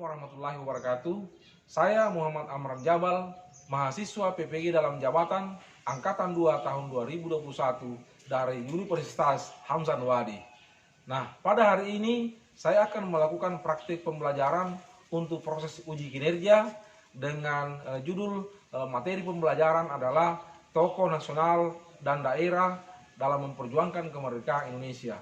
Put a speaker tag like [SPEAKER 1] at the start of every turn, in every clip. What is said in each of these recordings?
[SPEAKER 1] warahmatullahi wabarakatuh. Saya Muhammad Amran Jabal, mahasiswa PPG dalam jabatan Angkatan 2 tahun 2021 dari Universitas Hamzah Wadi. Nah, pada hari ini saya akan melakukan praktik pembelajaran untuk proses uji kinerja dengan judul materi pembelajaran adalah tokoh nasional dan daerah dalam memperjuangkan kemerdekaan Indonesia.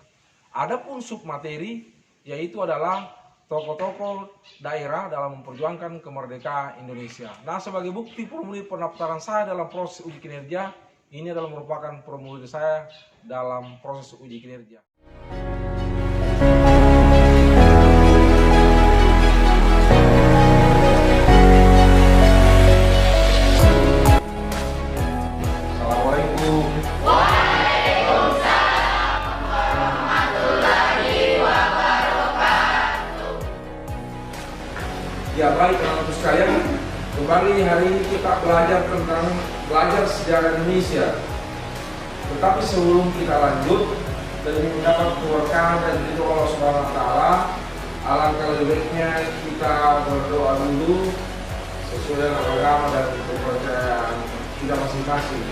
[SPEAKER 1] Adapun submateri yaitu adalah tokoh-tokoh daerah dalam memperjuangkan kemerdekaan Indonesia. Nah, sebagai bukti formulir pendaftaran saya dalam proses uji kinerja, ini adalah merupakan formulir saya dalam proses uji kinerja. Assalamualaikum. Ya baik anak-anak sekalian, kembali hari ini kita belajar tentang sejarah Indonesia. Tetapi sebelum kita lanjut, demi mendapat keberkahan dan ridho Allah Subhanahu wa taala, alangkah lebih baiknya kita berdoa dulu sesuai dengan agama dan kepercayaan kita masing-masing.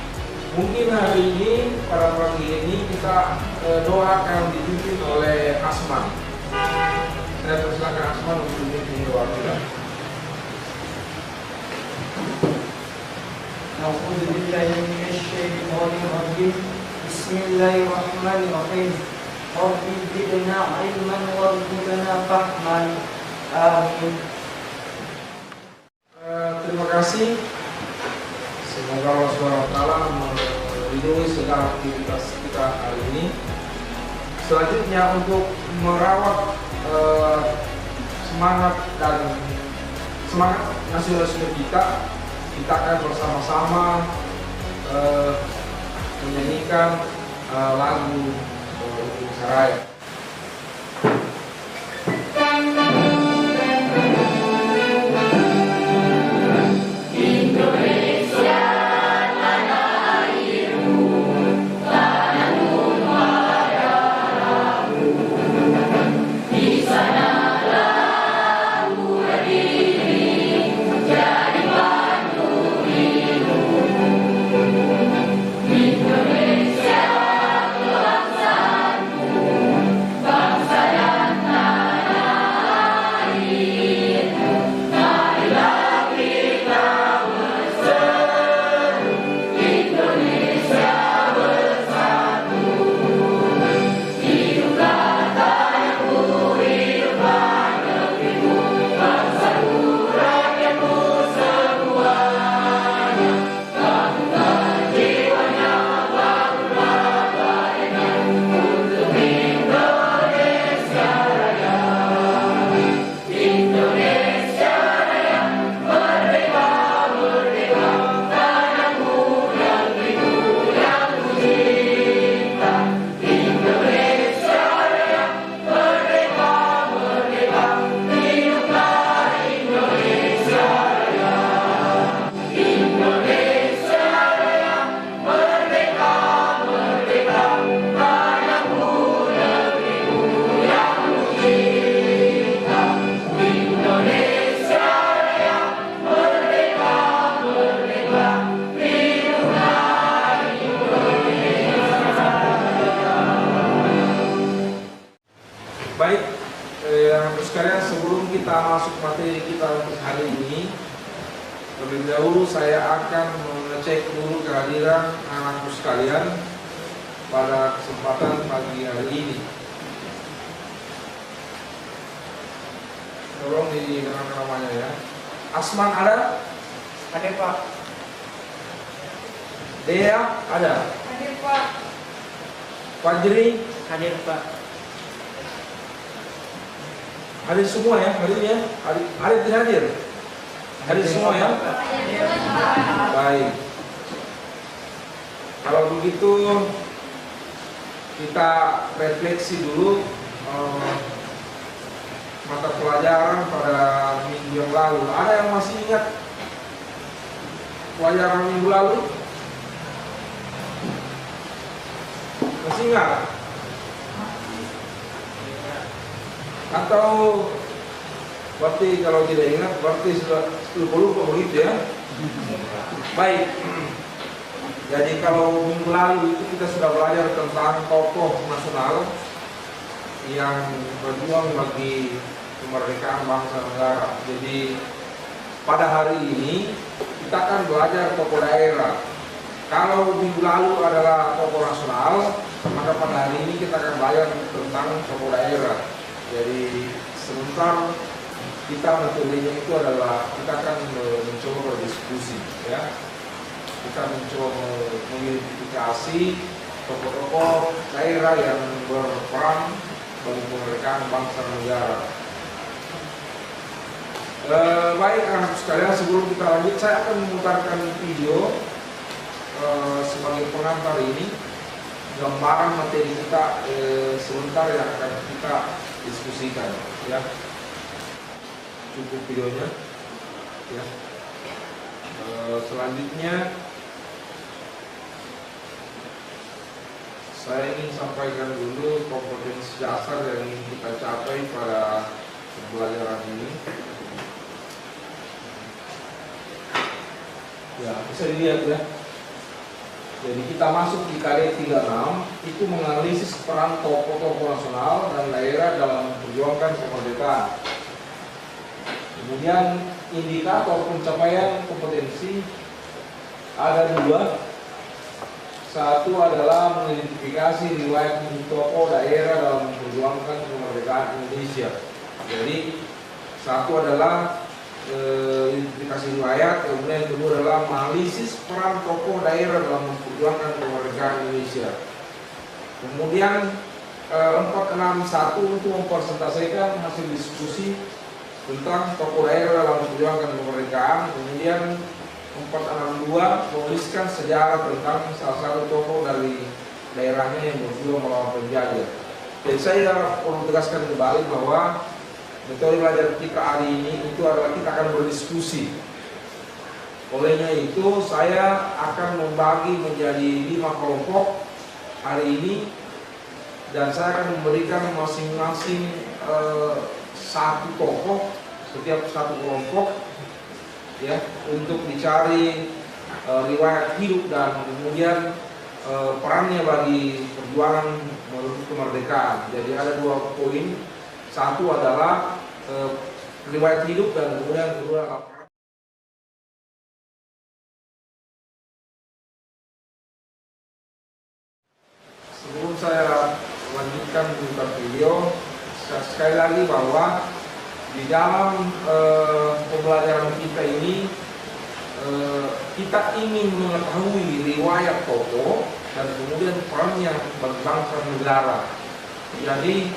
[SPEAKER 1] Mungkin hari ini pada pagi ini kita doa akan dipimpin oleh Asman. Saya persilakan Asman untuk dipimpin doa kita.
[SPEAKER 2] أعوذ بالله من الشيطان الرجيم بسم الله الرحمن الرحيم رب زدنا علما وارزقنا فهما آمين.
[SPEAKER 1] Terima kasih. Semoga Allah SWT melindungi segala aktivitas kita hari ini. Selanjutnya untuk merawat semangat nasionalisme kita akan bersama-sama menyanyikan lagu Indonesia Raya. Baik, terus sekalian sebelum kita masuk materi kita untuk hari ini, terlebih dahulu saya akan mengecek dulu kehadiran anakku sekalian pada kesempatan pagi hari ini. Tolong dikenalkan namanya ya. Asman ada?
[SPEAKER 2] Ada Pak.
[SPEAKER 1] Dea ada?
[SPEAKER 3] Hadir Pak.
[SPEAKER 1] Fajri
[SPEAKER 2] Hadir Pak.
[SPEAKER 1] hadir semua ya hari ini ya? Hadir hadir semua ya? Baik. Kalau begitu kita refleksi dulu mata pelajaran pada minggu yang lalu. Ada yang masih ingat pelajaran minggu lalu? Masih ingat? Atau Berarti kalau tidak ingat, berarti sudah lupa begitu ya. Baik. Jadi kalau minggu lalu itu kita sudah belajar tentang tokoh nasional yang berjuang bagi kemerdekaan bangsa negara. Jadi pada hari ini kita akan belajar tokoh daerah. Kalau minggu lalu adalah tokoh nasional, maka pada hari ini kita akan belajar tentang tokoh daerah. Jadi sebentar kita metodenya itu adalah kita akan mencoba berdiskusi, ya. Kita mencoba mengidentifikasi tokoh-tokoh daerah yang berperan bagi kemerdekaan bangsa dan negara. Baik anak sekalian, sebelum kita lanjut saya akan memutarkan video sebagai pengantar ini, gambaran materi kita sebentar yang akan kita diskusikan, ya. Cukup videonya, ya. Selanjutnya saya ingin sampaikan dulu kompetensi dasar yang ingin kita capai pada pembelajaran ini. Ya, bisa dilihat ya. Jadi kita masuk di KD 36 itu menganalisis peran tokoh-tokoh nasional dan daerah dalam memperjuangkan kemerdekaan. Kemudian indikator pencapaian kompetensi ada dua. Satu adalah mengidentifikasi riwayat tokoh daerah dalam memperjuangkan kemerdekaan Indonesia. Jadi satu adalah identifikasi riwayat, kemudian yang kedua adalah menganalisis peran tokoh daerah dalam memperjuangkan kemerdekaan Indonesia. Kemudian 461 untuk mempresentasikan hasil diskusi tentang tokoh daerah dalam memperjuangkan kemerdekaan. Kemudian 462 menuliskan sejarah tentang salah satu tokoh dari daerahnya yang berjuang melawan penjajah. Jadi saya perlu tegaskan kembali bahwa metode belajar kita hari ini itu adalah kita akan berdiskusi. Olehnya itu saya akan membagi menjadi 5 kelompok hari ini, dan saya akan memberikan masing-masing satu tokoh setiap satu kelompok, ya, untuk dicari riwayat hidup dan kemudian perannya bagi perjuangan menuju kemerdekaan. Jadi ada 2 poin. Satu adalah riwayat hidup dan kemudian kedua adalah peran. Sebelum saya lanjutkan tentang video, sekali lagi bahwa di dalam pembelajaran kita ini kita ingin mengetahui riwayat tokoh dan kemudian perannya bagi bangsa dan negara. Jadi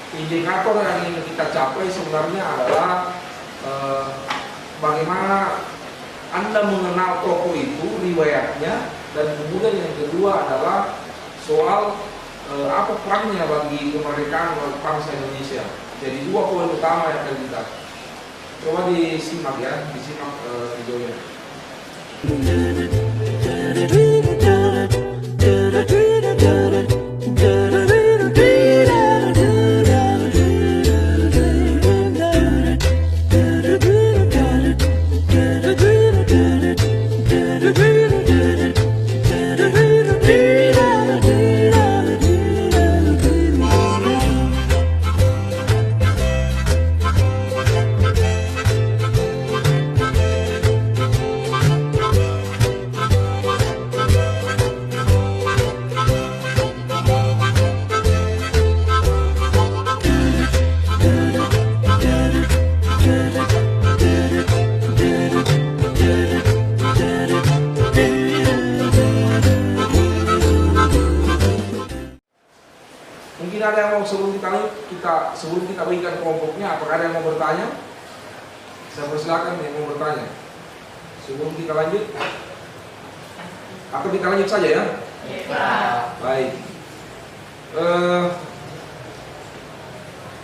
[SPEAKER 1] indikator yang ingin kita capai sebenarnya adalah bagaimana Anda mengenal tokoh itu, riwayatnya, dan kemudian yang kedua adalah soal apa perannya bagi kemerdekaan bangsa Indonesia. Jadi 2 poin utama yang akan kita coba disimak, ya, disimak videonya. Mungkin ada yang mau sebelum kita berikan kelompoknya, apakah ada yang mau bertanya? Saya persilakan yang mau bertanya sebelum kita lanjut, atau kita lanjut saja, ya?
[SPEAKER 3] Iya.
[SPEAKER 1] Baik.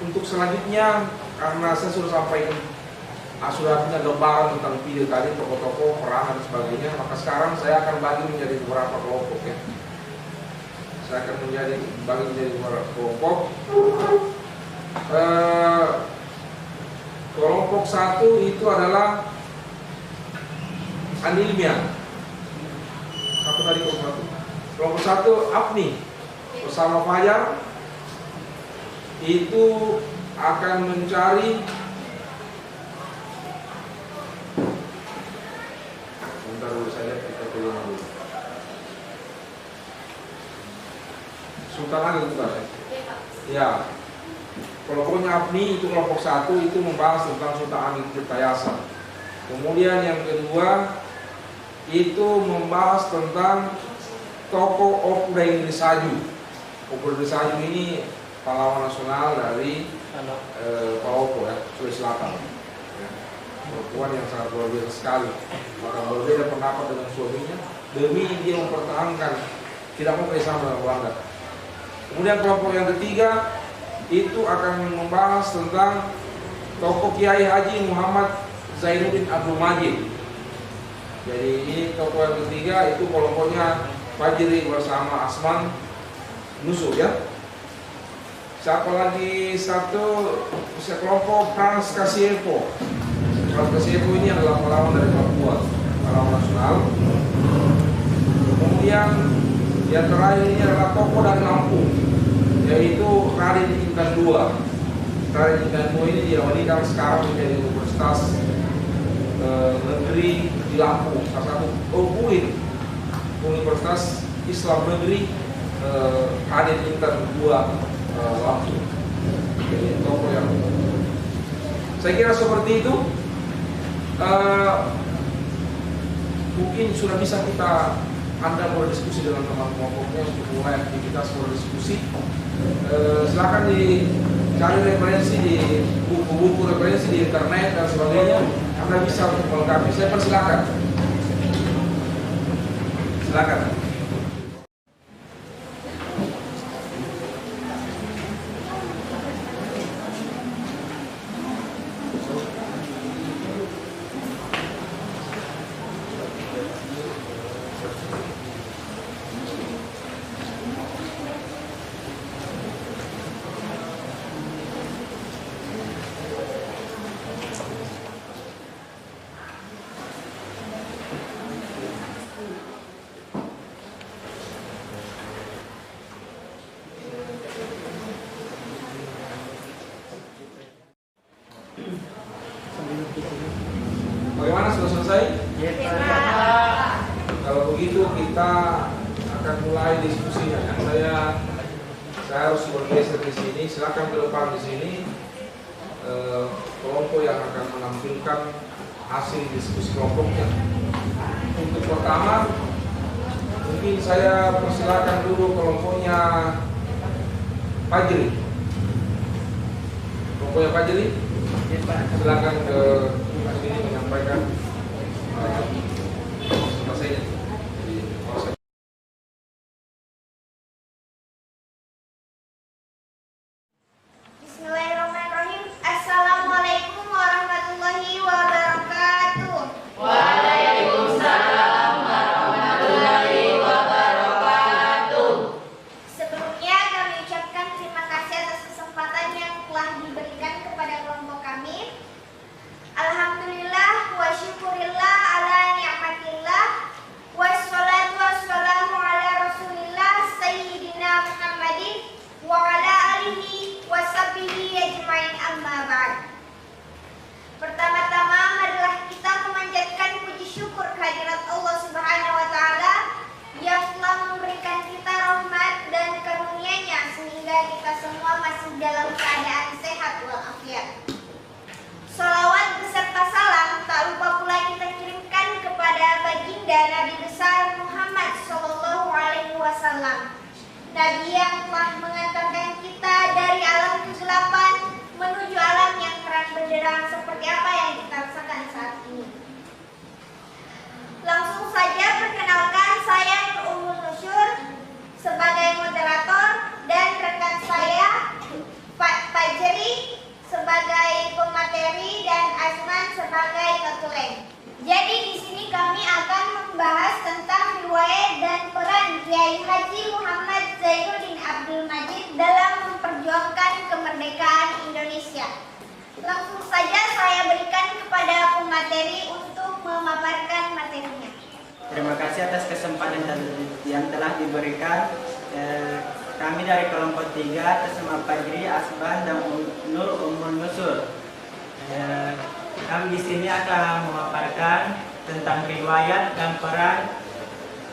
[SPEAKER 1] Untuk selanjutnya, karena saya sudah sampaikan, sudah punya gambaran tentang video tadi, tokoh-tokoh, peran dan sebagainya, maka sekarang saya akan bagi menjadi beberapa kelompok, ya. Saya akan bagi menjadi beberapa kelompok. Kelompok kelompok 1 itu adalah Anilmia. Satu tadi kelompok 1. Kelompok 1 Afni bersama Fajar itu akan mencari bentar dulu saya lihat kita pilih dulu. Sultan Agil bentar ya. Kelompoknya Afni itu kelompok 1 itu membahas tentang Sultan Agil Tirtayasa. Kemudian yang kedua itu membahas tentang tokoh Opudai Saju. Opudai Saju ini pahlawan nasional dari Palopo ya, Sulawesi Selatan. Ya. Perempuan yang sangat luar biasa sekali. Maka berbeda pendapat dengan suaminya demi dia mempertahankan tidak mau bersama dengan Belanda. Kemudian kelompok yang ketiga itu akan membahas tentang tokoh Kiai Haji Muhammad Zainuddin Abdul Majid. Jadi ini tokoh yang ketiga itu kelompoknya Fajri bersama Asman Nusuk ya. Siapa lagi satu kelompok Frans Kasiepo. Frans Kasiepo ini adalah pahlawan dari Papua, pahlawan nasional. Kemudian yang terakhir ini adalah tokoh dari Lampung, yaitu Raden Intan II. Raden Intan II ini diawalikan sekarang menjadi Universitas Negeri di Lampung, salah satu Universitas Islam Negeri Raden Intan II Lampung. Jadi tokoh yang saya kira seperti itu. Mungkin sudah bisa Anda berdiskusi dengan teman kelompoknya untuk mulai aktivitas berdiskusi. Silakan dicari referensi di buku-buku referensi di internet dan sebagainya. Anda bisa untuk melengkapi. Saya persilakan. Silakan. Bagaimana, sudah selesai? Kalau begitu kita akan mulai diskusinya. Saya harus bergeser di sini. Silakan ke depan di sini. Kelompok yang akan menampilkan hasil diskusi kelompoknya. Untuk pertama, mungkin saya persilakan dulu kelompoknya Fajri. Kelompoknya Fajri. Silakan ke sini menyampaikan selesainya.
[SPEAKER 3] Bismillahirrahmanirrahim. Assalamualaikum warahmatullahi wabarakatuh.
[SPEAKER 4] Waalaikumsalam warahmatullahi wabarakatuh.
[SPEAKER 3] Sebelumnya kami ucapkan terima kasih atas kesempatan yang telah diberikan kepada kelompok kami. Alhamdulillah wa syukurillah ala ni'matillah wassalatu wassalamu ala rasulillah sayyidina Muhammadin wa ala alihi wa sahbihi ajma'in, amma ba'd. Pertama-tama marilah kita memanjatkan puji syukur kehadirat Allah Subhanahu wa taala yang telah memberikan kita rahmat dan karunia-Nya sehingga kita semua masih dalam keadaan sehat walafiat. Sholawat beserta salam tak lupa pula kita kirimkan kepada baginda Nabi besar Muhammad Sallallahu Alaihi Wasallam, Nabi yang telah mengantarkan kita dari alam kegelapan menuju alam yang terang benderang seperti apa yang kita rasakan saat ini. Langsung saja perkenalkan, saya Nur Ummul Nusyur sebagai moderator dan rekan saya Fajri sebagai pemateri dan Asman sebagai ketulen. Jadi di sini kami akan membahas tentang riwayat dan peran Kiai Haji Muhammad Zainuddin Abdul Majid dalam memperjuangkan kemerdekaan Indonesia. Langsung saja saya berikan bermateri untuk memaparkan materinya.
[SPEAKER 2] Terima kasih atas kesempatan yang telah diberikan. Kami dari kelompok 3 atas nama Fajri, Asban, dan Nur Ummul Nusur. Kami di sini akan memaparkan tentang riwayat dan peran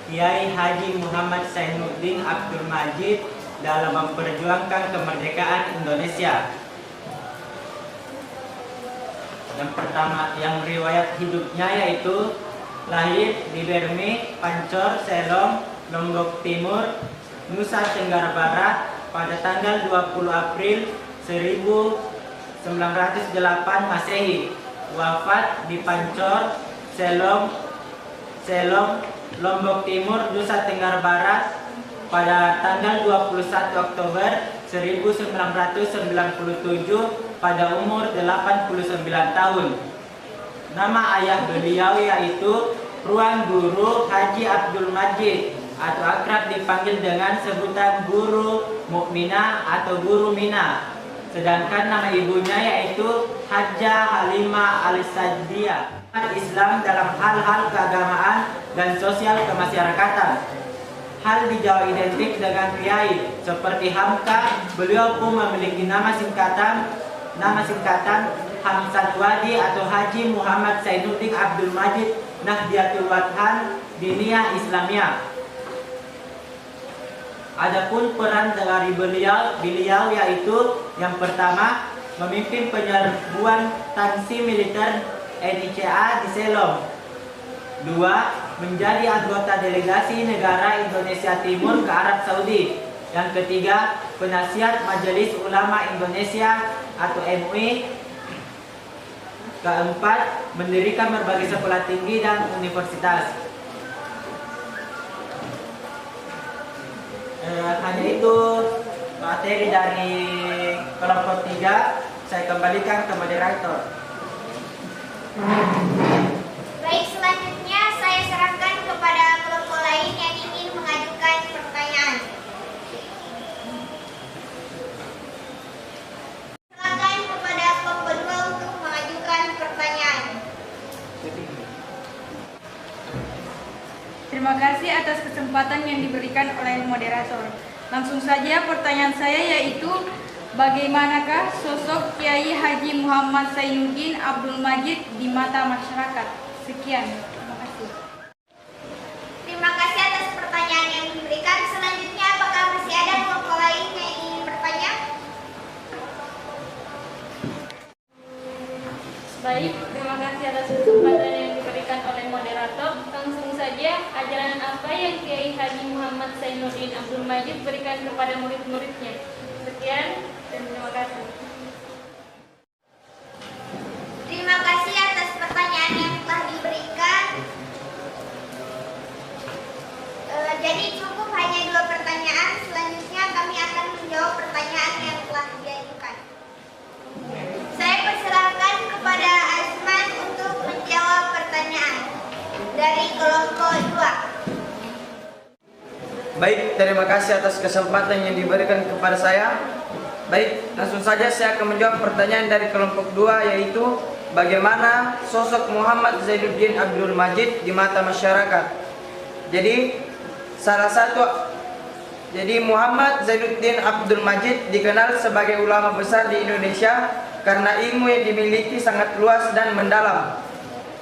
[SPEAKER 2] Kiai Haji Muhammad Zainuddin Abdul Majid dalam memperjuangkan kemerdekaan Indonesia. Yang pertama, yang riwayat hidupnya yaitu lahir di Bermi, Pancor, Selong, Lombok Timur, Nusa Tenggara Barat pada tanggal 20 April 1908 Masehi. Wafat di Pancor, Selong, Lombok Timur, Nusa Tenggara Barat pada tanggal 21 Oktober 1997 pada umur 89 tahun. Nama ayah beliau yaitu Tuan Guru Haji Abdul Majid atau akrab dipanggil dengan sebutan Guru Mukminah atau Guru Mina. Sedangkan nama ibunya yaitu Hajjah Halimah Al-Sadiyah. Islam dalam hal-hal keagamaan dan sosial kemasyarakatan. Hal di Jawa identik dengan kiai seperti Hamka. Beliau pun memiliki nama singkatan Hamzat Wadi atau Haji Muhammad Zainuddin Abdul Majid Nahdliyatul Wathan Diniyah Islamiyah. Adapun peran dari beliau yaitu yang pertama memimpin penyerbuan tansi militer NICA di Selong. 2. Menjadi anggota delegasi negara Indonesia Timur ke Arab Saudi. Yang ketiga, penasihat Majelis Ulama Indonesia atau MUI. Keempat, mendirikan berbagai sekolah tinggi dan universitas. Hanya itu materi dari kelompok 3. Saya kembalikan ke moderator.
[SPEAKER 3] Baik, selanjutnya saya serahkan kepada kelompok lain yang ingin mengajukan pertanyaan. Silakan kepada kelompok 2 untuk mengajukan pertanyaan.
[SPEAKER 5] Terima kasih atas kesempatan yang diberikan oleh moderator. Langsung saja pertanyaan saya yaitu, bagaimanakah sosok Kiai Haji Muhammad Zainuddin Abdul Majid di mata masyarakat? Sekian, terima kasih.
[SPEAKER 3] Terima kasih atas pertanyaan yang diberikan. Selanjutnya, apakah masih ada kelompok lain yang ingin bertanya?
[SPEAKER 4] Baik, terima kasih atas kesempatan yang diberikan oleh moderator. Langsung saja, ajaran apa yang Kiai Haji Muhammad Zainuddin Abdul Majid berikan kepada murid-muridnya? Sekian dan terima kasih.
[SPEAKER 3] Terima kasih atas pertanyaan yang telah diberikan. Jadi cukup hanya 2 pertanyaan. Selanjutnya kami akan menjawab pertanyaan yang telah diajukan. Saya persilahkan kepada Azman untuk menjawab pertanyaan dari kelompok 2.
[SPEAKER 2] Baik, terima kasih atas kesempatan yang diberikan kepada saya. Baik, langsung saja saya akan menjawab pertanyaan dari kelompok 2 yaitu bagaimana sosok Muhammad Zainuddin Abdul Majid di mata masyarakat. Jadi Muhammad Zainuddin Abdul Majid dikenal sebagai ulama besar di Indonesia karena ilmu yang dimiliki sangat luas dan mendalam.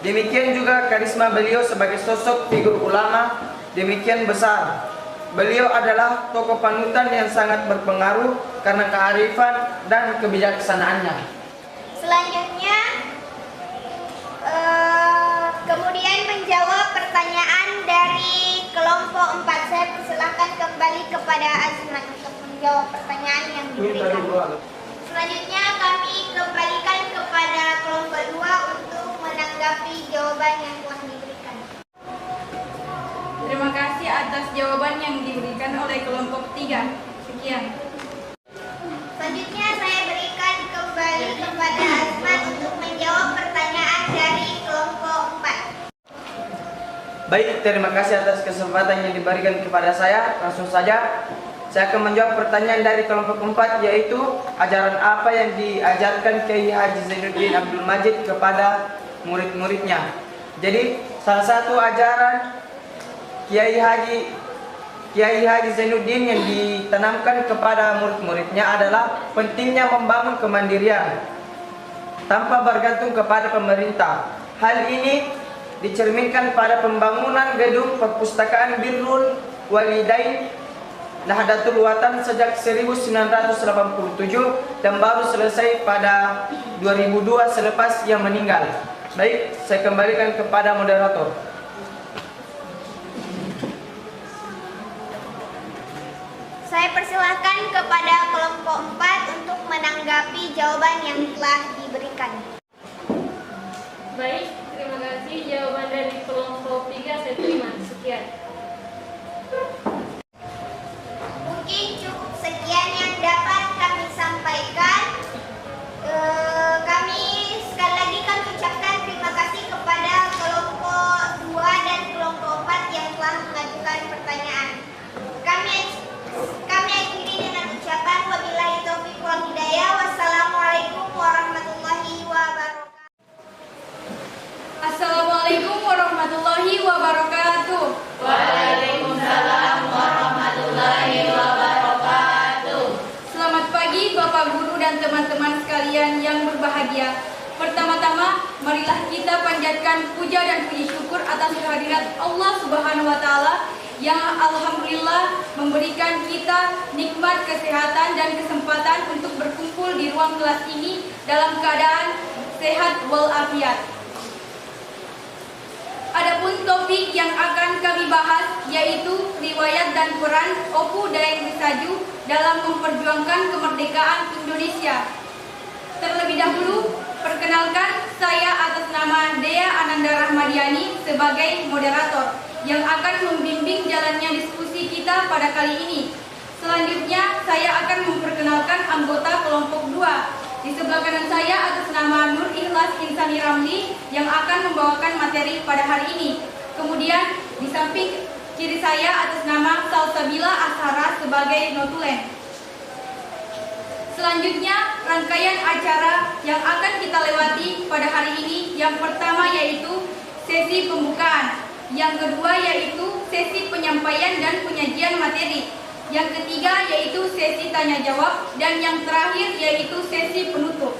[SPEAKER 2] Demikian juga karisma beliau sebagai sosok figur ulama demikian besar. Beliau adalah tokoh panutan yang sangat berpengaruh karena kearifan dan kebijaksanaannya.
[SPEAKER 3] Selanjutnya, kemudian menjawab pertanyaan dari kelompok 4. Saya persilahkan kembali kepada Azman untuk menjawab pertanyaan yang diberikan. Selanjutnya kami kembalikan kepada kelompok 2 untuk menanggapi jawaban yang telah diberikan.
[SPEAKER 5] Terima kasih atas jawaban yang diberikan oleh kelompok 3. Sekian.
[SPEAKER 3] Selanjutnya saya berikan kembali kepada Azman untuk menjawab pertanyaan dari kelompok 4.
[SPEAKER 2] Baik, terima kasih atas kesempatan yang diberikan kepada saya. Langsung saja saya akan menjawab pertanyaan dari kelompok 4 yaitu ajaran apa yang diajarkan Kiai Haji Zainuddin Abdul Majid kepada murid-muridnya. Jadi salah satu ajaran Kiai Haji Zainuddin yang ditanamkan kepada murid-muridnya adalah pentingnya membangun kemandirian tanpa bergantung kepada pemerintah. Hal ini dicerminkan pada pembangunan gedung perpustakaan Birrul Walidain Nahdlatul Watan sejak 1987 dan baru selesai pada 2002 selepas ia meninggal. Baik, saya kembalikan kepada moderator.
[SPEAKER 3] Saya persilahkan kepada kelompok 4 untuk menanggapi jawaban yang telah diberikan.
[SPEAKER 4] Baik, terima kasih. Jawaban dari kelompok 3 saya terima. Sekian.
[SPEAKER 3] Mungkin cukup sekian yang dapat kami sampaikan. Kami sekali lagi kami ucapkan terima kasih kepada kelompok 2 dan kelompok 4 yang telah mengajukan pertanyaan. Kami akhiri dengan ucapan wabillahi taufiq wal hidayah. Wassalamualaikum warahmatullahi wabarakatuh.
[SPEAKER 5] Assalamualaikum warahmatullahi wabarakatuh.
[SPEAKER 6] Waalaikumsalam warahmatullahi wabarakatuh.
[SPEAKER 5] Selamat pagi Bapak Guru dan teman-teman sekalian yang berbahagia. Pertama-tama, marilah kita panjatkan puja dan puji syukur atas kehadirat Allah Subhanahu wa taala yang alhamdulillah memberikan kita nikmat kesehatan dan kesempatan untuk berkumpul di ruang kelas ini dalam keadaan sehat walafiat. Adapun topik yang akan kami bahas yaitu riwayat dan peran Opu Daeng Risaju dalam memperjuangkan kemerdekaan Indonesia. Terlebih dahulu, perkenalkan saya atas nama Dea Ananda Rahmadiani sebagai moderator yang akan membimbing jalannya diskusi kita pada kali ini. Selanjutnya, saya akan memperkenalkan anggota kelompok 2. Di sebelah kanan saya atas nama Nur Ikhlas Insani Ramli yang akan membawakan materi pada hari ini. Kemudian, di samping kiri saya atas nama Salsabila Ashara sebagai notulen. Selanjutnya, rangkaian acara yang akan kita lewati pada hari ini yang pertama yaitu sesi pembukaan, yang kedua yaitu sesi penyampaian dan penyajian materi, yang ketiga yaitu sesi tanya jawab, dan yang terakhir yaitu sesi penutup.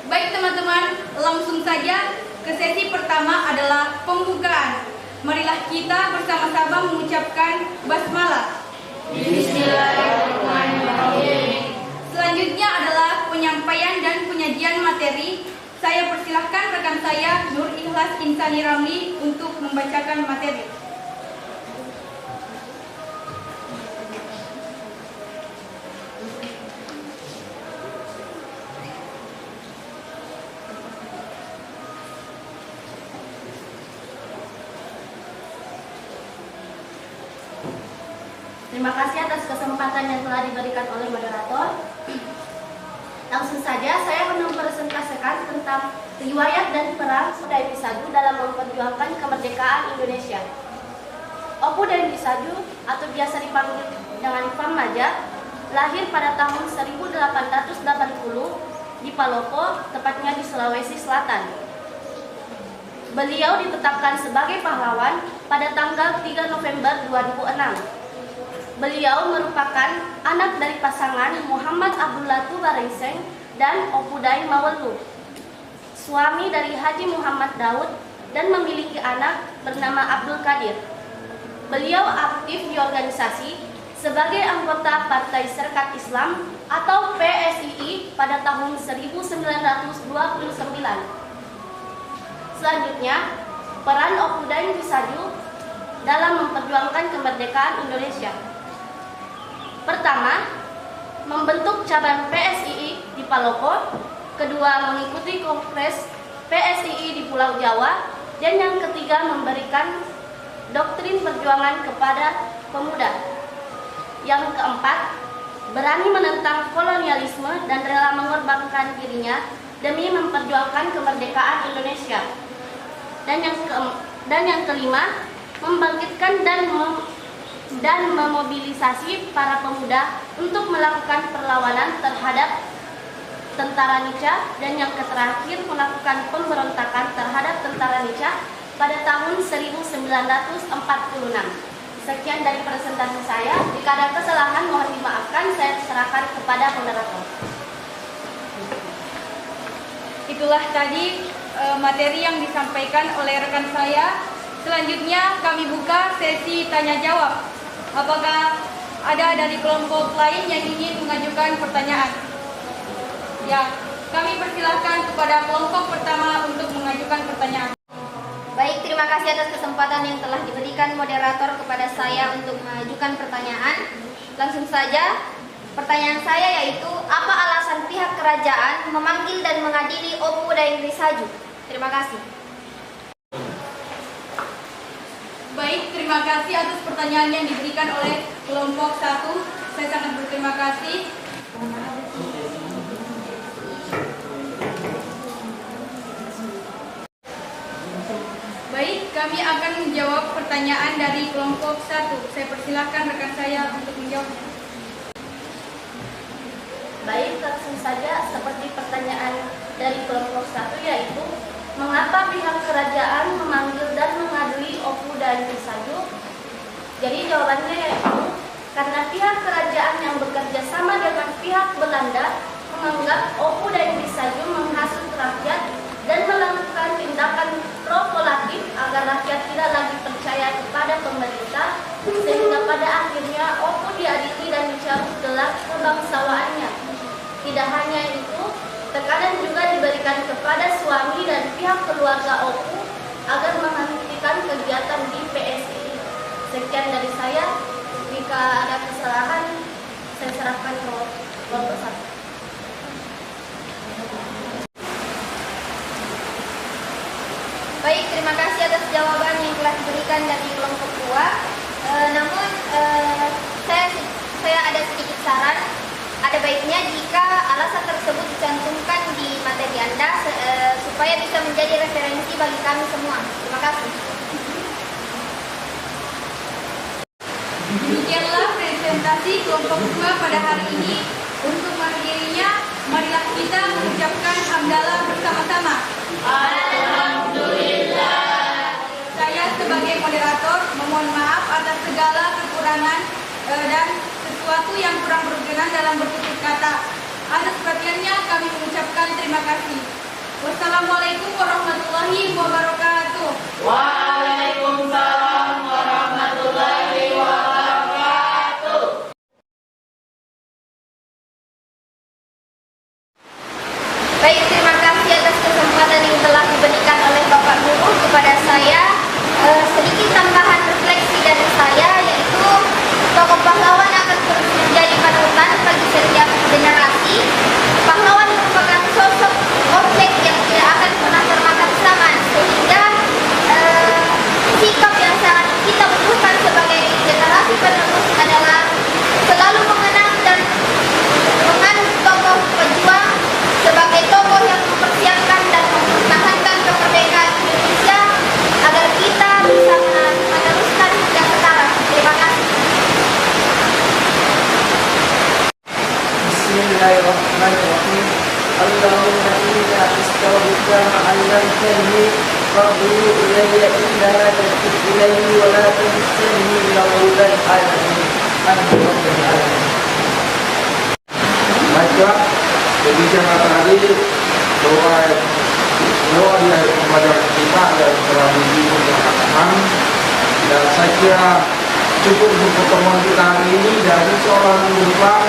[SPEAKER 5] Baik teman-teman, langsung saja ke sesi pertama adalah pembukaan. Marilah kita bersama-sama mengucapkan basmalah.
[SPEAKER 6] Bismillahirrahmanirrahim.
[SPEAKER 5] Selanjutnya adalah penyampaian dan penyajian materi. Saya persilahkan rekan saya Nur Ikhlas Insani Ramli untuk membacakan materi.
[SPEAKER 6] Terima kasih atas kesempatan yang telah diberikan oleh moderator. Langsung saja saya akan mempresentasikan tentang riwayat dan peran Opu Daeng Risaju dalam memperjuangkan kemerdekaan Indonesia. Opu Daeng Risaju atau biasa dipanggil dengan Fam Maja lahir pada tahun 1880 di Palopo, tepatnya di Sulawesi Selatan. Beliau ditetapkan sebagai pahlawan pada tanggal 3 November 2006. Beliau merupakan anak dari pasangan Muhammad Abdullah Tubarengseng dan Opu Daeng Mawelu, suami dari Haji Muhammad Daud, dan memiliki anak bernama Abdul Qadir. Beliau aktif di organisasi sebagai anggota Partai Serkat Islam atau PSII pada tahun 1929. Selanjutnya, peran Opu Daeng Risaju dalam memperjuangkan kemerdekaan Indonesia. Pertama, membentuk cabang PSII di Palopo. Kedua, mengikuti kongres PSII di Pulau Jawa. Dan yang ketiga, memberikan doktrin perjuangan kepada pemuda. Yang keempat, berani menentang kolonialisme dan rela mengorbankan dirinya demi memperjuangkan kemerdekaan Indonesia. Dan yang kelima, membangkitkan dan memobilisasi para pemuda untuk melakukan perlawanan terhadap tentara Nica, dan yang terakhir melakukan pemberontakan terhadap tentara Nica pada tahun 1946. Sekian dari presentasi saya. Jika ada kesalahan mohon dimaafkan, saya serahkan kepada moderator.
[SPEAKER 5] Itulah tadi materi yang disampaikan oleh rekan saya. Selanjutnya kami buka sesi tanya jawab. Apakah ada dari kelompok lain yang ingin mengajukan pertanyaan? Ya, kami persilahkan kepada kelompok pertama untuk mengajukan pertanyaan.
[SPEAKER 3] Baik, terima kasih atas kesempatan yang telah diberikan moderator kepada saya untuk mengajukan pertanyaan. Langsung saja, pertanyaan saya yaitu, apa alasan pihak kerajaan memanggil dan mengadili Opu Daeng Risaju? Terima kasih.
[SPEAKER 5] Baik, terima kasih atas pertanyaan yang diberikan oleh kelompok 1. Saya sangat berterima kasih. Baik, kami akan menjawab pertanyaan dari kelompok 1. Saya persilahkan rekan saya untuk menjawab.
[SPEAKER 6] Baik, langsung saja seperti pertanyaan dari kelompok 1, yaitu mengapa pihak kerajaan memanggil dan mengadili Opu Daeng Risaju? Jadi jawabannya yaitu karena pihak kerajaan yang bekerja sama dengan pihak Belanda menganggap Opu Daeng Risaju menghasut rakyat dan melakukan tindakan provokatif agar rakyat tidak lagi percaya kepada pemerintah, sehingga pada akhirnya Opu diadili dan dicabut gelar kebangsawaannya. Tidak hanya itu, tekanan juga diberikan kepada suami dan pihak keluarga Opu agar menghentikan kegiatan di PSI. Sekian dari saya. Jika ada kesalahan, saya serahkan ke kelompok 1.
[SPEAKER 3] Baik, terima kasih atas jawaban yang telah diberikan dari kelompok 2. Namun, saya ada sedikit saran. Ada baiknya jika alasan tersebut dicantumkan di materi Anda supaya bisa menjadi referensi bagi kami semua. Terima kasih.
[SPEAKER 5] Demikianlah presentasi kelompok 2 pada hari ini. Untuk mengakhirinya, marilah kita mengucapkan hamdalah bersama-sama. Alhamdulillah. Saya sebagai moderator memohon maaf atas segala kekurangan dan sesuatu yang kurang berkenan dalam bertutur kata. Atas perhatiannya kami mengucapkan terima kasih. Wassalamualaikum warahmatullahi wabarakatuh.
[SPEAKER 2] Waalaikumsalam warahmatullahi wabarakatuh.
[SPEAKER 3] Baik, terima kasih atas kesempatan yang telah diberikan oleh Bapak Guru kepada saya. Sedikit tambahan refleksi dari saya, yaitu tokoh pahlawan akan terus menjadi panutan bagi setiap generasi. Pahlawan merupakan sosok objek yang tidak akan pernah termakan zaman, sehingga sikap yang sangat kita butuhkan sebagai generasi penerus adalah selalu mengenang dan menganut tokoh pejuang sebagai tokoh yang mempersiapkan dan mempertahankan kemerdekaan Indonesia agar kita bisa meneruskan hingga sekarang. Terima kasih.
[SPEAKER 2] Bismillahirrahmanirrahim. Allahumma inna astaghfiruka ma 'allamtani rabbi ilayya innaka taqul ilayhi wa la tunsini illa rabbal alamin.
[SPEAKER 1] Baiklah, berbicara tadi bahwa doa di akhir pembelajaran kita ada telah dilakukan, dan saya kira cukup untuk pertemuan kita hari ini. Dan seorang minggu depan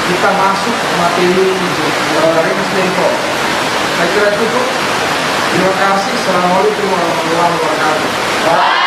[SPEAKER 1] kita masuk materi range level. Saya kira cukup. Terima kasih. Assalamualaikum warahmatullahi wabarakatuh.